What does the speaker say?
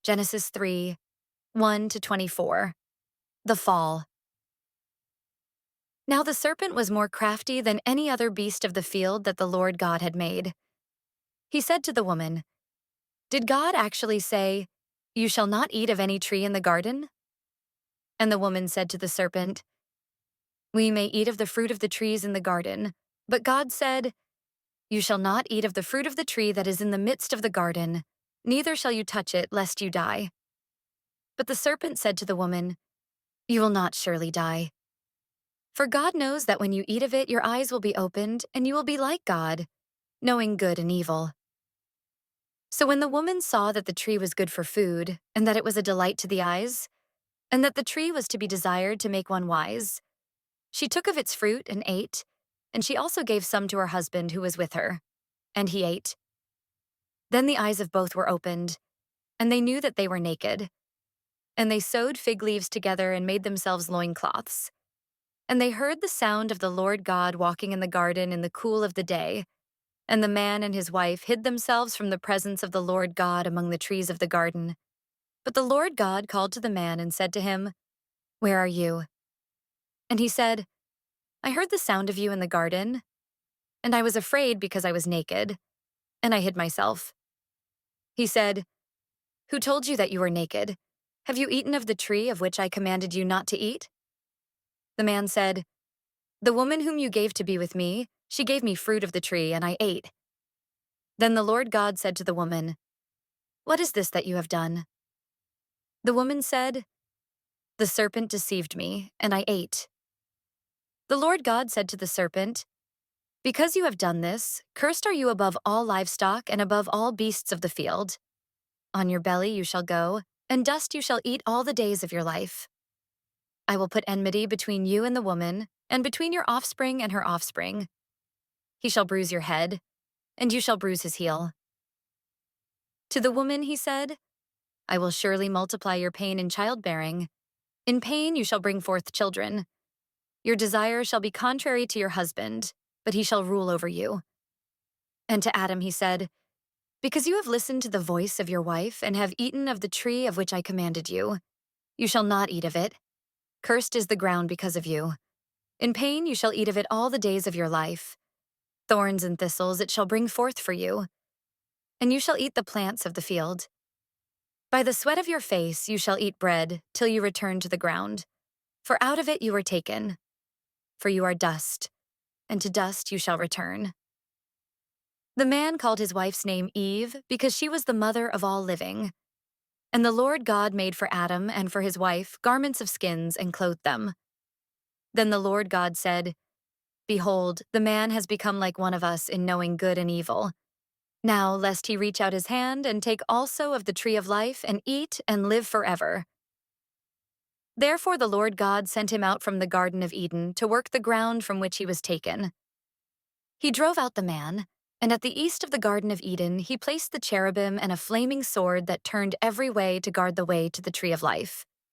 Genesis 3, 1 to 24. The Fall. Now the serpent was more crafty than any other beast of the field that the Lord God had made. He said to the woman, "Did God actually say, 'You shall not eat of any tree in the garden?'" And the woman said to the serpent, "We may eat of the fruit of the trees in the garden, but God said, 'You shall not eat of the fruit of the tree that is in the midst of the garden, neither shall you touch it, lest you die.'" But the serpent said to the woman, "You will not surely die. For God knows that when you eat of it, your eyes will be opened, and you will be like God, knowing good and evil." So when the woman saw that the tree was good for food, and that it was a delight to the eyes, and that the tree was to be desired to make one wise, she took of its fruit and ate, and she also gave some to her husband who was with her, and he ate. Then the eyes of both were opened, and they knew that they were naked. And they sewed fig leaves together and made themselves loincloths. And they heard the sound of the Lord God walking in the garden in the cool of the day. And the man and his wife hid themselves from the presence of the Lord God among the trees of the garden. But the Lord God called to the man and said to him, "Where are you?" And he said, "I heard the sound of you in the garden, and I was afraid because I was naked, and I hid myself." He said, "Who told you that you were naked? Have you eaten of the tree of which I commanded you not to eat?" The man said, "The woman whom you gave to be with me, she gave me fruit of the tree, and I ate." Then the Lord God said to the woman, "What is this that you have done?" The woman said, "The serpent deceived me, and I ate." The Lord God said to the serpent, "Because you have done this, cursed are you above all livestock and above all beasts of the field. On your belly you shall go, and dust you shall eat all the days of your life. I will put enmity between you and the woman, and between your offspring and her offspring. He shall bruise your head, and you shall bruise his heel." To the woman he said, "I will surely multiply your pain in childbearing. In pain you shall bring forth children. Your desire shall be contrary to your husband, but he shall rule over you." And to Adam he said, "Because you have listened to the voice of your wife and have eaten of the tree of which I commanded you, you shall not eat of it. Cursed is the ground because of you. In pain you shall eat of it all the days of your life. Thorns and thistles it shall bring forth for you, and you shall eat the plants of the field. By the sweat of your face you shall eat bread till you return to the ground. For out of it you were taken. For you are dust, and to dust you shall return." The man called his wife's name Eve because she was the mother of all living. And the Lord God made for Adam and for his wife garments of skins and clothed them. Then the Lord God said, "Behold, the man has become like one of us in knowing good and evil. Now, lest he reach out his hand and take also of the tree of life and eat and live forever." Therefore the Lord God sent him out from the Garden of Eden to work the ground from which he was taken. He drove out the man, and at the east of the Garden of Eden he placed the cherubim and a flaming sword that turned every way to guard the way to the tree of life.